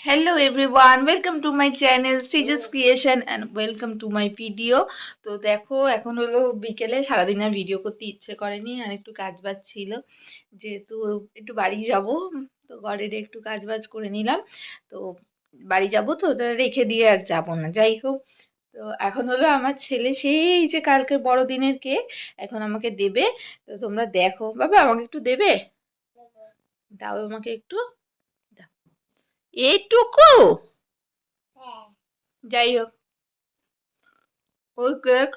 Hello everyone, welcome to my channel Srija's Creation and welcome to my video. তো দেখো এখন হলো বিকেলে, সারাদিন আর ভিডিও করতে ইচ্ছে করেনি, আর একটু কাজবাজ ছিল, যেহেতু একটু বাড়ি যাব, তো ঘরের একটু কাজবাজ করে নিলাম। তো বাড়ি যাব, তো ওটা রেখে দিয়ে আর যাবো না, যাই হোক। তো এখন হলো আমার ছেলে সেই যে কালকের বড়দিনের কেক এখন আমাকে দেবে। তো তোমরা দেখো, বাবা আমাকে একটু দেবে, দাও আমাকে একটু, দাও এইটুকু। যাই হোক, ওই কেক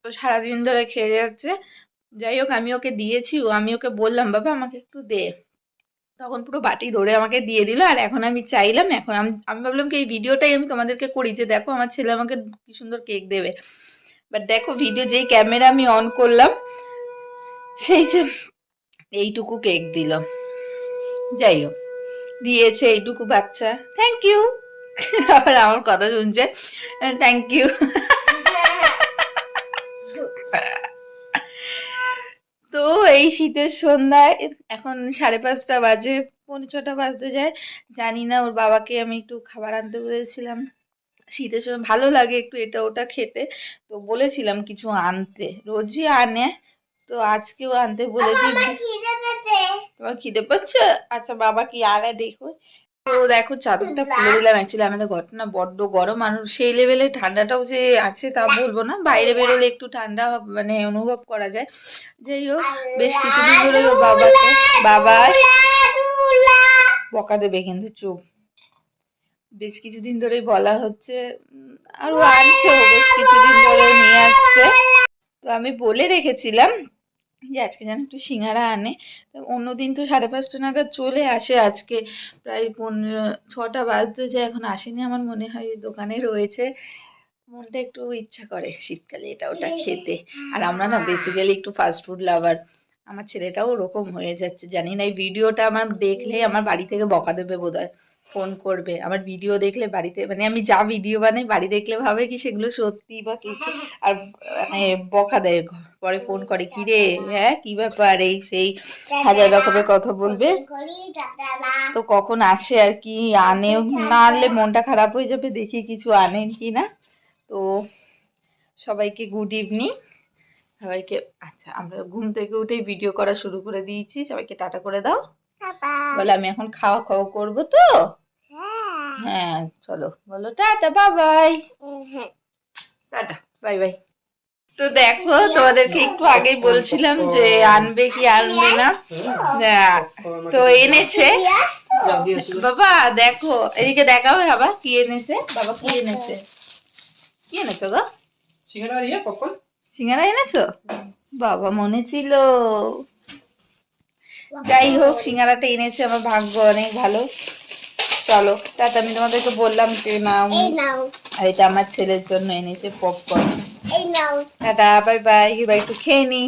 ও সারাদিন ধরে খেয়ে যাচ্ছে। যাই হোক, আমি ওকে দিয়েছি, আমি ওকে বললাম বাবা আমাকে একটু দে, তখন পুরো বাটি ধরে আমাকে দিয়ে দিল। আর এখন আমি চাইলাম, এখন আমি ভাবলাম কি এই ভিডিওটাই আমি তোমাদেরকে করি, যে দেখো আমার ছেলে আমাকে কি সুন্দর কেক দেবে। বাট দেখো, ভিডিও যেই ক্যামেরা আমি অন করলাম, সেই যে এইটুকু কেক দিল। যাই হোক, দিয়েছে এইটুকু বাচ্চা, থ্যাংক ইউ। আবার আমার কথা শুনছে, থ্যাংক ইউ। তো এই শীতের সন্ধ্যায় এখন 5:30 বাজে, 5:45 বাজতে যায়। জানি না, ওর বাবাকে আমি একটু খাবার আনতে বলেছিলাম, শীতের সময় ভালো লাগে একটু এটা ওটা খেতে, তো বলেছিলাম কিছু আনতে, রোজই আনে, তো আজকেও আনতে বলেছি। তোমার খিদে পাচ্ছে? আচ্ছা বাবা কি আনে দেখো। তো দেখো, চাদরটা খুলে দিলাম। অ্যাকচুয়ালি আমাদের ঘরটা না বড্ড গরম, আর সেই লেভেলে ঠান্ডাটাও যে আছে তা বলবো না, বাইরে বেরোলে একটু ঠান্ডা মানে অনুভব করা যায়। যাই হোক, বেশ কিছুদিন ধরে ওর বাবা বকা দেবে কিন্তু, চুপ। বেশ কিছুদিন ধরেই বলা হচ্ছে, আর ও আনছে, ও বেশ কিছুদিন ধরে নিয়ে আসছে। তো আমি বলে রেখেছিলাম যে আজকে যেন একটু সিঙ্গারা আনে। অন্যদিন তো 5:30 নাগাদ চলে আসে, আজকে প্রায় 6টা বাজতে যায়, এখন আসেনি। আমার মনে হয় দোকানে রয়েছে, মনটা একটু ইচ্ছা করে শীতকালে এটা ওটা খেতে। আর আমরা না বেসিক্যালি একটু ফাস্ট ফুড লাভার, আমার ছেলেটাও ওরকম হয়ে যাচ্ছে। জানি না, এই ভিডিওটা আমার দেখলে আমার বাড়ি থেকে বকা দেবে বোধহয়, ফোন করবে আমার ভিডিও দেখলে বাড়িতে, মানে আমি যা ভিডিও বানাই বাড়ি দেখলে ভাবে কি সেগুলো সত্যি বা কিছু, আর মানে বকা দেয়, পরে ফোন করে কি রে, হ্যাঁ কি ব্যাপার, এই সেই হাজার রকমের কথা বলবে। তো কখন আসে আর কি আনে, না আনলে মনটা খারাপ হয়ে যাবে, দেখি কিছু আনেন কি না। তো সবাইকে গুড ইভিনিং, সবাইকে। আচ্ছা, আমরা ঘুম থেকে উঠেই ভিডিও করা শুরু করে দিয়েছি, সবাইকে টাটা করে দাও। বলে আমি এখন খাওয়া খাওয়া করবো তো, হ্যাঁ চলো বলো tata, bye bye. Tata, bye bye. তো দেখো, তোমাদেরকে একটু আগেই বলছিলাম যে আনবে কি আনবে না, তো এনেছে। বাবা দেখো, এদিকে দেখাও বাবা কি এনেছে, বাবা কি এনেছে, কি এনেছো গো? সিঙ্গারা এনেছো? বাবা মনে ছিল। যাই হোক, সিঙ্গারাটা এনেছে, আমার ভাগ্য অনেক ভালো। চলো টাটা, আমি তোমাদেরকে বললাম যে নাও, আর এটা আমার ছেলের জন্য এনেছে পপকর্ন। টাটা, বাই বাই, এবার একটু খেয়ে নি।